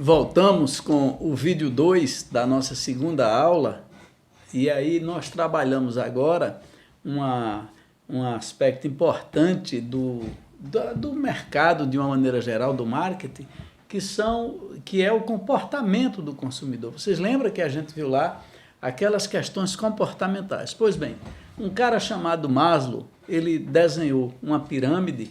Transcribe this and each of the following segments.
Voltamos com o vídeo 2 da nossa segunda aula e aí nós trabalhamos agora um aspecto importante do mercado de uma maneira geral, do marketing, que é o comportamento do consumidor. Vocês lembram que a gente viu lá aquelas questões comportamentais? Pois bem, um cara chamado Maslow, ele desenhou uma pirâmide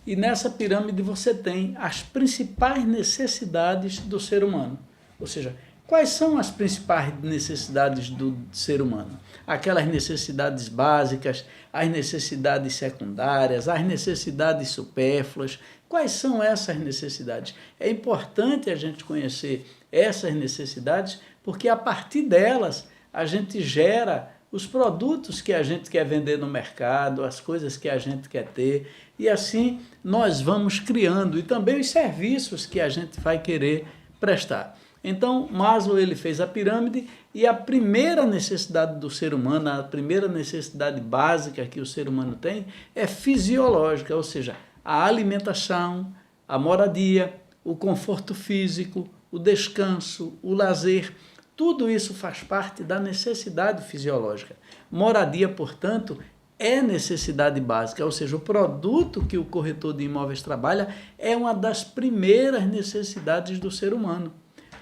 e nessa pirâmide você tem as principais necessidades do ser humano. Ou seja, quais são as principais necessidades do ser humano? Aquelas necessidades básicas, as necessidades secundárias, as necessidades supérfluas. Quais são essas necessidades? É importante a gente conhecer essas necessidades porque a partir delas a gente gera os produtos que a gente quer vender no mercado, as coisas que a gente quer ter, e assim nós vamos criando, e também os serviços que a gente vai querer prestar. Então, Maslow ele fez a pirâmide, e a primeira necessidade do ser humano, a primeira necessidade básica que o ser humano tem, é fisiológica, ou seja, a alimentação, a moradia, o conforto físico, o descanso, o lazer. Tudo isso faz parte da necessidade fisiológica. Moradia, portanto, é necessidade básica, ou seja, o produto que o corretor de imóveis trabalha é uma das primeiras necessidades do ser humano.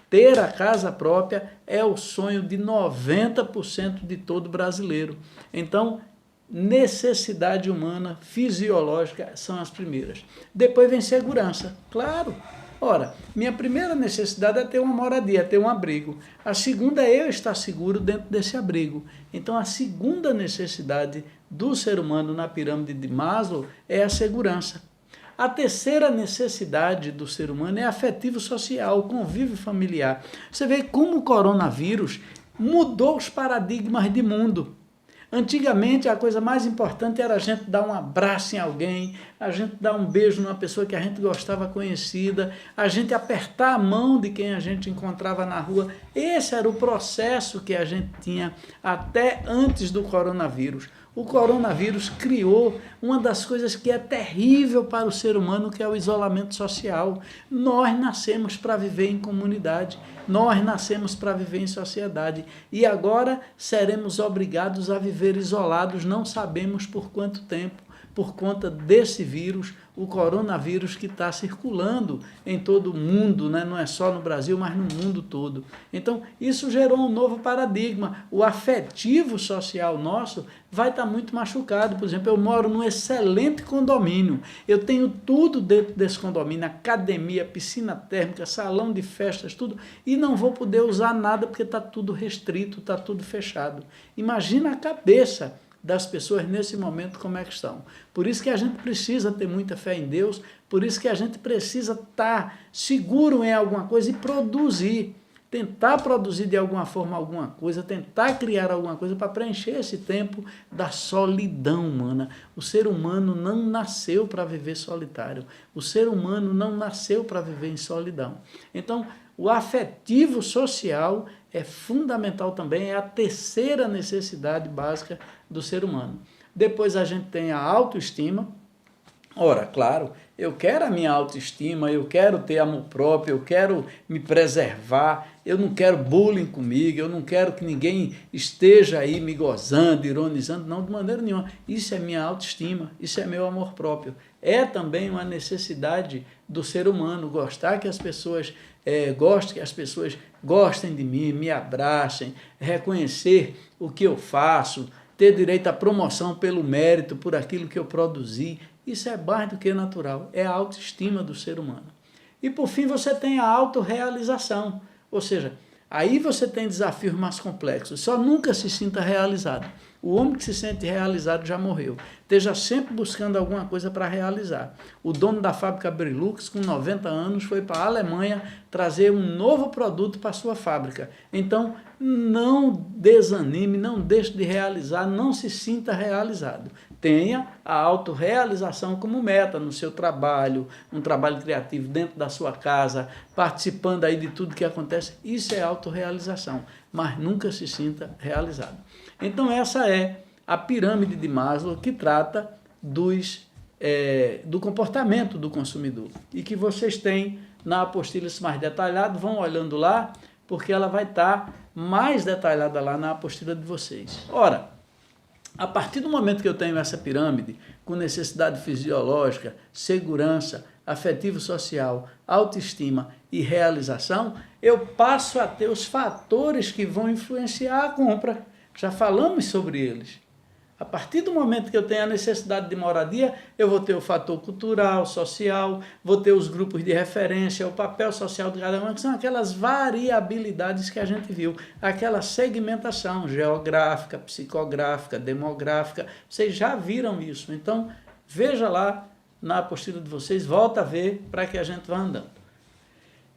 Ter a casa própria é o sonho de 90% de todo brasileiro. Então, necessidade humana, fisiológica, são as primeiras. Depois vem segurança, claro. Ora, minha primeira necessidade é ter uma moradia, ter um abrigo. A segunda é eu estar seguro dentro desse abrigo. Então, a segunda necessidade do ser humano na pirâmide de Maslow é a segurança. A terceira necessidade do ser humano é afetivo-social, o convívio familiar. Você vê como o coronavírus mudou os paradigmas de mundo. Antigamente, a coisa mais importante era a gente dar um abraço em alguém, a gente dar um beijo numa pessoa que a gente gostava, conhecida, a gente apertar a mão de quem a gente encontrava na rua. Esse era o processo que a gente tinha até antes do coronavírus. O coronavírus criou uma das coisas que é terrível para o ser humano, que é o isolamento social. Nós nascemos para viver em comunidade, nós nascemos para viver em sociedade e agora seremos obrigados a viver isolados, não sabemos por quanto tempo, por conta desse vírus, o coronavírus que está circulando em todo o mundo, né? Não é só no Brasil, mas no mundo todo. Então, isso gerou um novo paradigma. O afetivo social nosso vai estar muito machucado. Por exemplo, eu moro num excelente condomínio, eu tenho tudo dentro desse condomínio, academia, piscina térmica, salão de festas, tudo, e não vou poder usar nada porque está tudo restrito, está tudo fechado. Imagina a cabeça das pessoas nesse momento como é que estão. Por isso que a gente precisa ter muita fé em Deus, por isso que a gente precisa estar seguro em alguma coisa e produzir, tentar produzir de alguma forma alguma coisa, tentar criar alguma coisa para preencher esse tempo da solidão humana. O ser humano não nasceu para viver solitário, o ser humano não nasceu para viver em solidão. Então, o afetivo social é fundamental também, é a terceira necessidade básica do ser humano. Depois a gente tem a autoestima. Ora, claro, eu quero a minha autoestima, eu quero ter amor próprio, eu quero me preservar, eu não quero bullying comigo, eu não quero que ninguém esteja aí me gozando, ironizando, não, de maneira nenhuma. Isso é minha autoestima, isso é meu amor próprio. É também uma necessidade do ser humano, gostar que as pessoas gostem, que as pessoas gostem de mim, me abracem, reconhecer o que eu faço, ter direito à promoção pelo mérito, por aquilo que eu produzi. Isso é mais do que natural, é a autoestima do ser humano. E por fim você tem a autorrealização, ou seja, aí você tem desafios mais complexos, só nunca se sinta realizado. O homem que se sente realizado já morreu. Esteja sempre buscando alguma coisa para realizar. O dono da fábrica Brilux, com 90 anos, foi para a Alemanha trazer um novo produto para a sua fábrica. Então, não desanime, não deixe de realizar, não se sinta realizado. Tenha a autorrealização como meta no seu trabalho, um trabalho criativo dentro da sua casa, participando aí de tudo que acontece. Isso é autorrealização, mas nunca se sinta realizado. Então essa é a pirâmide de Maslow que trata dos do comportamento do consumidor, e que vocês têm na apostila isso mais detalhado, vão olhando lá, porque ela vai estar mais detalhada lá na apostila de vocês. Ora, a partir do momento que eu tenho essa pirâmide, com necessidade fisiológica, segurança, afetivo-social, autoestima e realização, eu passo a ter os fatores que vão influenciar a compra. Já falamos sobre eles. A partir do momento que eu tenho a necessidade de moradia, eu vou ter o fator cultural, social, vou ter os grupos de referência, o papel social de cada um, que são aquelas variabilidades que a gente viu, aquela segmentação geográfica, psicográfica, demográfica, vocês já viram isso. Então, veja lá na apostila de vocês, volta a ver para que a gente vá andando.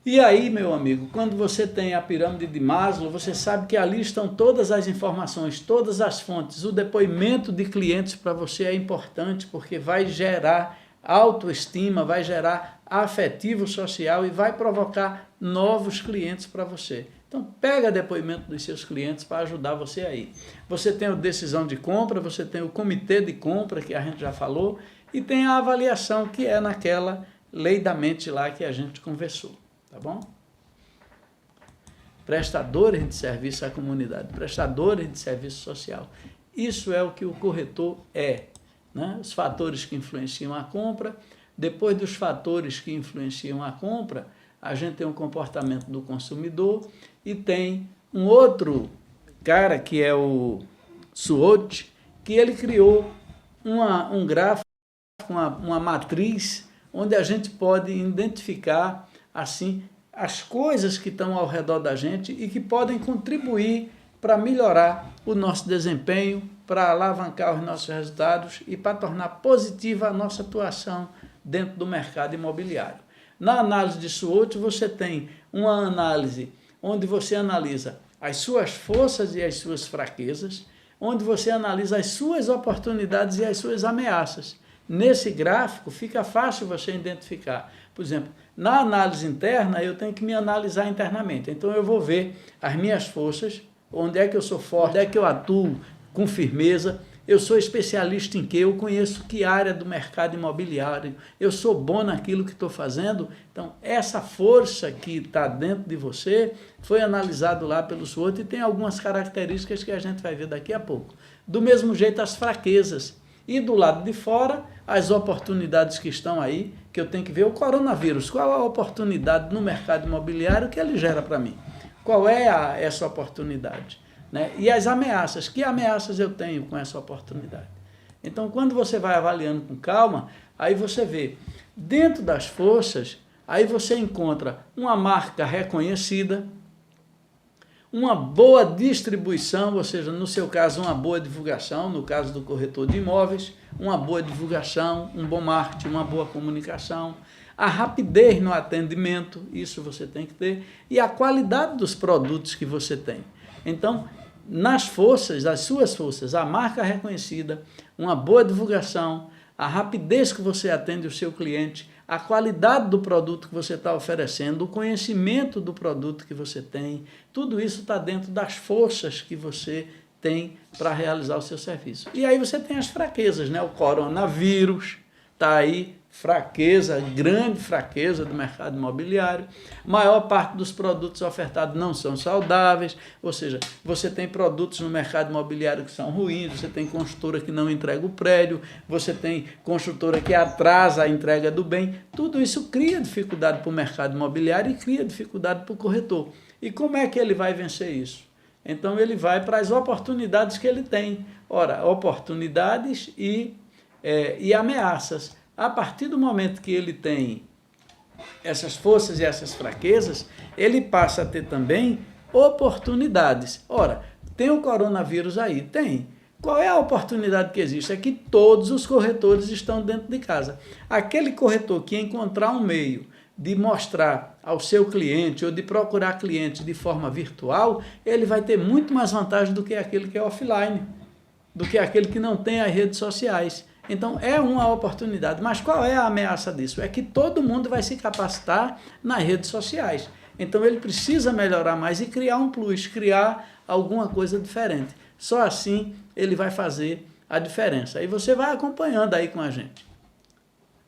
E aí, meu amigo, quando você tem a pirâmide de Maslow, você sabe que ali estão todas as informações, todas as fontes. O depoimento de clientes para você é importante, porque vai gerar autoestima, vai gerar afetivo social e vai provocar novos clientes para você. Então, pega depoimento dos seus clientes para ajudar você aí. Você tem a decisão de compra, você tem o comitê de compra, que a gente já falou, e tem a avaliação, que é naquela lei da mente lá que a gente conversou. Tá bom? Prestadores de serviço à comunidade, prestadores de serviço social. Isso é o que o corretor é, né? Os fatores que influenciam a compra. Depois dos fatores que influenciam a compra, a gente tem o comportamento do consumidor e tem um outro cara que é o SWOT, que ele criou um gráfico, uma matriz, onde a gente pode identificar assim, as coisas que estão ao redor da gente e que podem contribuir para melhorar o nosso desempenho, para alavancar os nossos resultados e para tornar positiva a nossa atuação dentro do mercado imobiliário. Na análise de SWOT, você tem uma análise onde você analisa as suas forças e as suas fraquezas, onde você analisa as suas oportunidades e as suas ameaças. Nesse gráfico fica fácil você identificar. Por exemplo, na análise interna, eu tenho que me analisar internamente. Então, eu vou ver as minhas forças, onde é que eu sou forte, onde é que eu atuo com firmeza, eu sou especialista em quê, eu conheço que área do mercado imobiliário, eu sou bom naquilo que estou fazendo. Então, essa força que está dentro de você foi analisado lá pelo SWOT e tem algumas características que a gente vai ver daqui a pouco. Do mesmo jeito, as fraquezas. E do lado de fora, as oportunidades que estão aí, que eu tenho que ver o coronavírus. Qual a oportunidade no mercado imobiliário que ele gera para mim? Qual é essa oportunidade? Né? E as ameaças. Que ameaças eu tenho com essa oportunidade? Então, quando você vai avaliando com calma, aí você vê, dentro das forças, aí você encontra uma marca reconhecida, uma boa distribuição, ou seja, no seu caso, uma boa divulgação, no caso do corretor de imóveis, uma boa divulgação, um bom marketing, uma boa comunicação, a rapidez no atendimento, isso você tem que ter, e a qualidade dos produtos que você tem. Então, nas forças, as suas forças, a marca reconhecida, uma boa divulgação, a rapidez que você atende o seu cliente, a qualidade do produto que você está oferecendo, o conhecimento do produto que você tem, tudo isso está dentro das forças que você tem para realizar o seu serviço. E aí você tem as fraquezas, né? O coronavírus está aí, fraqueza, grande fraqueza do mercado imobiliário. A maior parte dos produtos ofertados não são saudáveis, ou seja, você tem produtos no mercado imobiliário que são ruins, você tem construtora que não entrega o prédio, você tem construtora que atrasa a entrega do bem. Tudo isso cria dificuldade para o mercado imobiliário e cria dificuldade para o corretor. E como é que ele vai vencer isso? Então ele vai para as oportunidades que ele tem. Ora, oportunidades e ameaças. A partir do momento que ele tem essas forças e essas fraquezas, ele passa a ter também oportunidades. Ora, tem o coronavírus aí? Tem. Qual é a oportunidade que existe? É que todos os corretores estão dentro de casa. Aquele corretor que encontrar um meio de mostrar ao seu cliente ou de procurar clientes de forma virtual, ele vai ter muito mais vantagem do que aquele que é offline, do que aquele que não tem as redes sociais. Então, é uma oportunidade. Mas qual é a ameaça disso? É que todo mundo vai se capacitar nas redes sociais. Então, ele precisa melhorar mais e criar um plus, criar alguma coisa diferente. Só assim ele vai fazer a diferença. Aí você vai acompanhando aí com a gente.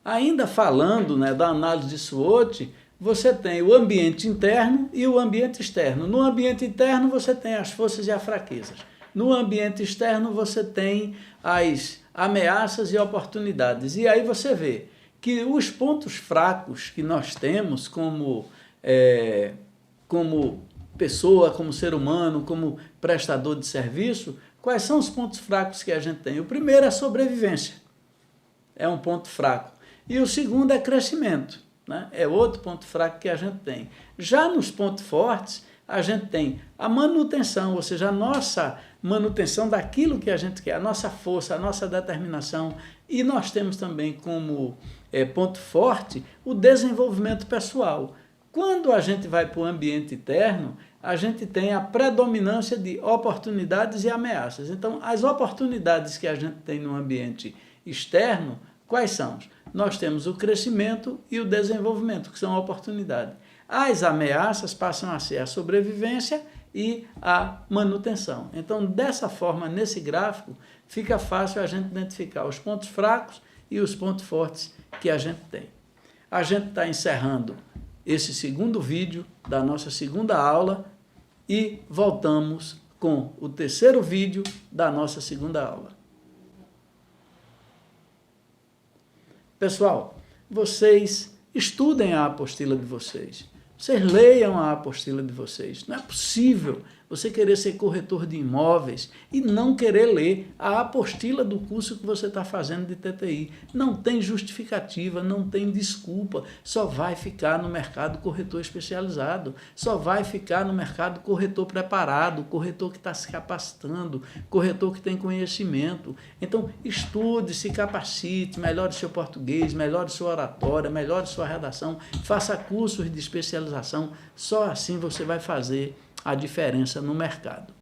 Ainda falando, né, da análise de SWOT, você tem o ambiente interno e o ambiente externo. No ambiente interno você tem as forças e as fraquezas. No ambiente externo você tem as ameaças e oportunidades. E aí você vê que os pontos fracos que nós temos como pessoa, como ser humano, como prestador de serviço, quais são os pontos fracos que a gente tem? O primeiro é a sobrevivência, é um ponto fraco. E o segundo é crescimento, né? É outro ponto fraco que a gente tem. Já nos pontos fortes, a gente tem a manutenção, ou seja, a nossa manutenção daquilo que a gente quer, a nossa força, a nossa determinação. E nós temos também como ponto forte o desenvolvimento pessoal. Quando a gente vai para o ambiente interno, a gente tem a predominância de oportunidades e ameaças. Então, as oportunidades que a gente tem no ambiente externo, quais são? Nós temos o crescimento e o desenvolvimento, que são oportunidades. As ameaças passam a ser a sobrevivência e a manutenção. Então, dessa forma, nesse gráfico, fica fácil a gente identificar os pontos fracos e os pontos fortes que a gente tem. A gente está encerrando esse segundo vídeo da nossa segunda aula e voltamos com o terceiro vídeo da nossa segunda aula. Pessoal, vocês estudem a apostila de vocês. Vocês leiam a apostila de vocês. Não é possível você querer ser corretor de imóveis e não querer ler a apostila do curso que você está fazendo de TTI. Não tem justificativa, não tem desculpa. Só vai ficar no mercado corretor especializado. Só vai ficar no mercado corretor preparado, corretor que está se capacitando, corretor que tem conhecimento. Então, estude, se capacite, melhore seu português, melhore sua oratória, melhore sua redação, faça cursos de especialização. Só assim você vai fazer a diferença no mercado.